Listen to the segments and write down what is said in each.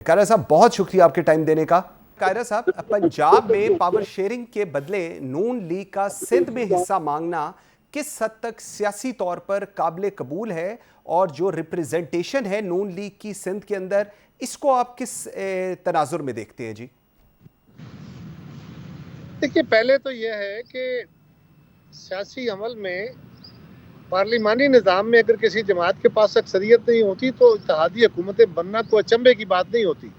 कायरा साहब, बहुत शुक्रिया आपके टाइम देने का। कायरा साहब, पंजाब में पावर शेयरिंग के बदले नून लीग का सिंध में हिस्सा मांगना किस हद तक सियासी तौर पर काबिल कबूल है, और जो रिप्रेजेंटेशन है नून लीग की सिंध के अंदर, इसको आप किस तनाजुर में देखते हैं? जी देखिए, पहले तो यह है कि सियासी अमल में पार्लिमानी निज़ाम में अगर किसी जमात के पास अक्सरियत नहीं होती तो इत्तेहादी हुकूमतें बनना कोई अचंभे की बात नहीं होती।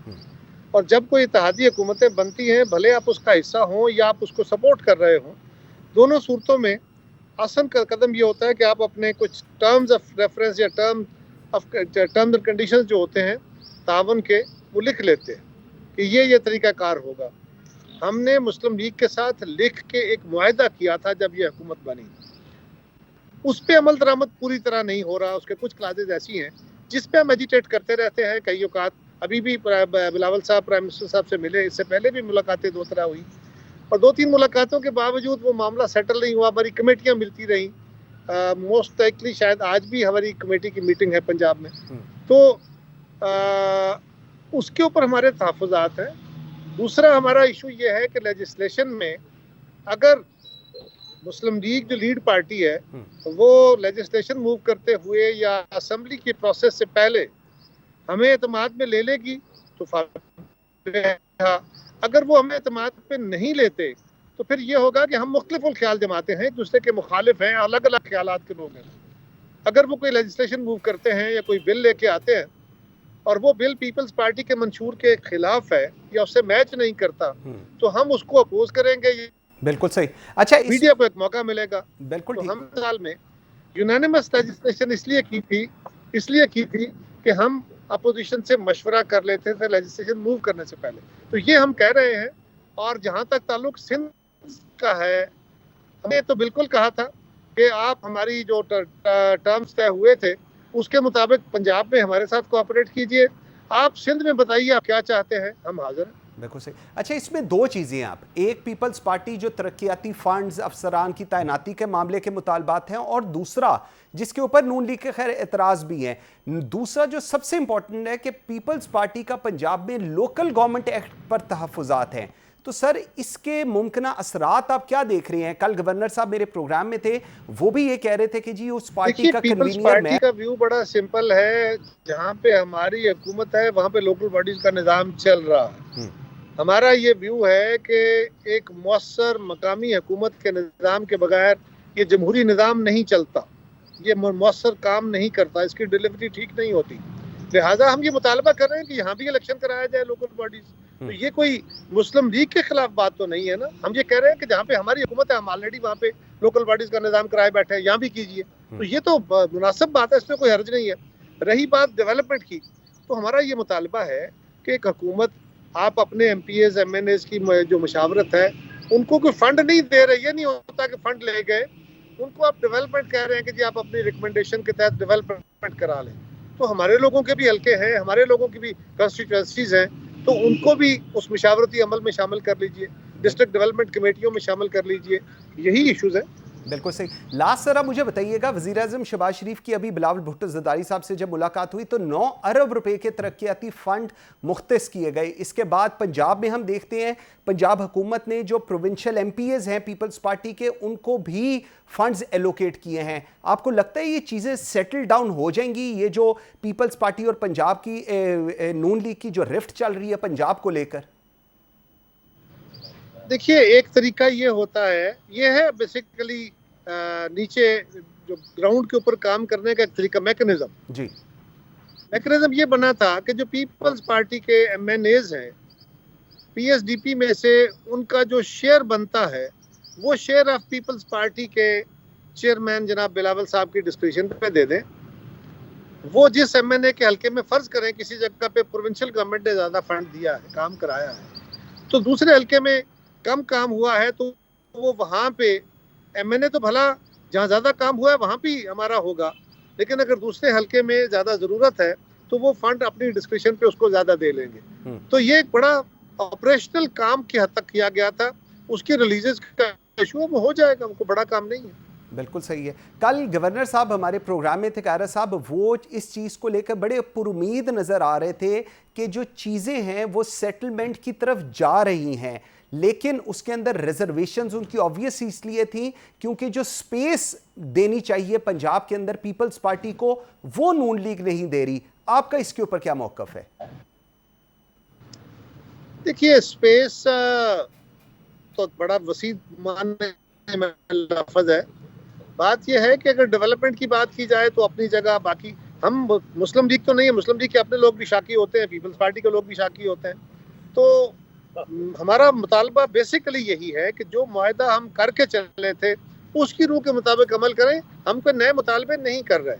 और जब कोई इत्तेहादी हुकूमतें बनती हैं, भले आप उसका हिस्सा हों या आप उसको सपोर्ट कर रहे हों, दोनों सूरतों में आसान कदम ये होता है कि आप अपने कुछ टर्म्स ऑफ रेफरेंस या टर्म्स एंड कंडीशंस जो होते हैं तावन के, वो लिख लेते हैं कि ये तरीक़ाकार होगा। हमने मुस्लिम लीग के साथ लिख के एक मुआहदा किया था जब ये हुकूमत बनी, उस पर अमल दरामद पूरी तरह नहीं हो रहा। उसके कुछ क्लासेज ऐसी हैं जिस पे हम एजिटेट करते रहते हैं। कई औकात अभी भी बिलावल साहब प्राइम मिनिस्टर साहब से मिले, इससे पहले भी मुलाकातें 2 तरह हुई, और 2-3 मुलाकातों के बावजूद वो मामला सेटल नहीं हुआ। हमारी कमेटियाँ मिलती रहीं, मोस्ट लाइकली शायद आज भी हमारी कमेटी की मीटिंग है पंजाब में, तो उसके ऊपर हमारे तहफ़्फ़ुज़ात हैं। दूसरा हमारा इशू ये है कि लेजिस्लेशन में अगर मुस्लिम लीग जो लीड पार्टी है वो लेजिस्लेशन मूव करते हुए या असेंबली की प्रोसेस से पहले हमें एतमाद में ले लेगी तो अगर वो हमें एतमाद पे नहीं लेते तो फिर ये होगा कि हम मुख्तलिफ ख्याल जमाते हैं, एक दूसरे के मुखालिफ हैं, अलग अलग ख्यालात के लोग हैं। अगर वो कोई लेजिस्लेशन मूव करते हैं या कोई बिल लेके आते हैं और वो बिल पीपल्स पार्टी के मंशूर के खिलाफ है या उससे मैच नहीं करता, तो हम उसको अपोज करेंगे। बिल्कुल सही। अच्छा, मीडिया को एक मौका मिलेगा। बिल्कुल। तो हम साल में यूनानिमस लेजिस्लेशन इसलिए की थी कि हम अपोजिशन से मशवरा कर लेते थे लेजिस्लेशन मूव करने से पहले। तो ये हम कह रहे हैं। और जहां तक ताल्लुक सिंध का है, हमने तो बिल्कुल कहा था कि आप हमारी जो टर्म्स तय हुए थे उसके मुताबिक पंजाब में हमारे साथ कोऑपरेट कीजिए, आप सिंध में बताइए आप क्या चाहते हैं, हम हाजिर हैं। बिल्कुल सही। अच्छा, इसमें 2 चीज़ें आप, एक पीपल्स पार्टी जो तरक्याती फंड्स अफसरान की तैनाती के मामले के मुतालबात हैं, और दूसरा जिसके ऊपर नून लीग के खैर एतराज़ भी हैं, दूसरा जो सबसे इंपॉर्टेंट है कि पीपल्स पार्टी का पंजाब में लोकल गवर्नमेंट एक्ट पर तहफ़्फ़ुज़ात हैं। तो सर, इसके मुमकिन असरात आप क्या देख रहे हैं? कल गवर्नर साहब मेरे प्रोग्राम में थे, वो भी ये कह रहे थे कि जी उस पार्टी का पीपल्स पार्टी का व्यू बड़ा सिंपल है। जहाँ पे हमारी हुकूमत है वहाँ पे लोकल बॉडीज का निज़ाम चल रहा है। हमारा ये व्यू है कि एक मौसर मकामी हुकूमत के निज़ाम के बगैर ये जमहूरी निज़ाम नहीं चलता, ये मौसर काम नहीं करता, इसकी डिलीवरी ठीक नहीं होती। लिहाजा हम ये मुतालबा कर रहे हैं कि यहाँ भी इलेक्शन कराया जाए लोकल बॉडीज। तो ये कोई मुस्लिम लीग के खिलाफ बात तो नहीं है ना। हम ये कह रहे हैं कि जहाँ पे हमारी हुकूमत है हम ऑलरेडी वहाँ पे लोकल बॉडीज का निज़ाम कराए बैठे हैं, यहाँ भी कीजिए। तो ये तो मुनासिब बात है, इसमें कोई हर्ज नहीं है। रही बात डेवलपमेंट की, तो हमारा ये मुतालबा है कि एक हुकूमत आप अपने MPs MNAs की जो मुशावरत है उनको कोई फंड नहीं दे रहे। ये नहीं होता कि फंड ले गए, उनको आप डेवलपमेंट कह रहे हैं कि जी आप अपनी रिकमेंडेशन के तहत डेवलपमेंट करा लें। तो हमारे लोगों के भी हल्के हैं, हमारे लोगों की भी कंस्टिट्यूएंसीज हैं, तो उनको भी उस मुशावरती अमल में शामिल कर लीजिए, डिस्ट्रिक्ट डेवलपमेंट कमेटियों में शामिल कर लीजिए। यही इश्यूज हैं। बिल्कुल सही। लास्ट सर, आप मुझे बताइएगा, वज़ीर आज़म शहबाज शरीफ की अभी बिलावल भुट्टो ज़रदारी साहब से जब मुलाकात हुई तो 9 अरब रुपए के तरक्याती फ़ंड मुख्तस किए गए। इसके बाद पंजाब में हम देखते हैं पंजाब हुकूमत ने जो प्रोविंशियल MPs हैं पीपल्स पार्टी के, उनको भी फंड्स एलोकेट किए हैं। आपको लगता है ये चीज़ें सेटल डाउन हो जाएंगी? ये जो पीपल्स पार्टी और पंजाब की नून लीग की जो रिफ्ट चल रही है पंजाब को लेकर? देखिए, एक तरीका ये होता है, ये है बेसिकली नीचे जो ग्राउंड के ऊपर काम करने का एक तरीका, मैकेनिज्म। जी, मैकेनिज्म ये बना था कि जो पीपल्स पार्टी के MNAs हैं PSDP में से उनका जो शेयर बनता है वो शेयर ऑफ पीपल्स पार्टी के चेयरमैन जनाब बिलावल साहब की डिस्क्रिप्शन पे दे दें। वो जिस MNA के हल्के में फर्ज करें किसी जगह पे प्रोविंशियल गवर्नमेंट ने ज़्यादा फंड दिया है, काम कराया है, तो दूसरे हल्के में कम काम हुआ है तो वो वहाँ पे MNA तो भला जहाँ ज़्यादा काम हुआ है वहाँ भी हमारा होगा, लेकिन अगर दूसरे हल्के में ज़्यादा ज़रूरत है तो वो फंड अपनी डिस्क्रिप्शन पे उसको ज़्यादा दे लेंगे। तो ये एक बड़ा ऑपरेशनल काम की हद तक किया गया था। उसकी रिलीजेस का इशू वो हो जाएगा, उनको बड़ा काम नहीं है। बिल्कुल सही है। कल गवर्नर साहब हमारे प्रोग्राम में थे, कायरा साहब, वो इस चीज़ को लेकर बड़े पुरुमीद नज़र आ रहे थे कि जो चीज़ें हैं वो सेटलमेंट की तरफ जा रही हैं, लेकिन उसके अंदर रिजर्वेशंस उनकी ऑब्वियस इसलिए थी क्योंकि जो स्पेस देनी चाहिए पंजाब के अंदर पीपल्स पार्टी को, वो नून लीग नहीं दे रही। आपका इसके ऊपर क्या मौक़िफ़ है? देखिए, स्पेस तो बड़ा वसी मानने में लफ्ज़ है। बात यह है कि अगर डेवलपमेंट की बात की जाए तो अपनी जगह, बाकी हम मुस्लिम लीग तो नहीं है, मुस्लिम लीग के अपने लोग भी शाकी होते हैं, पीपल्स पार्टी के लोग भी शाकी होते हैं। तो हमारा मुतालबा बेसिकली यही है कि जो मुआहदा हम करके चले थे उसकी रूह के मुताबिक अमल करें। हम कोई नए मुतालबे नहीं कर रहे।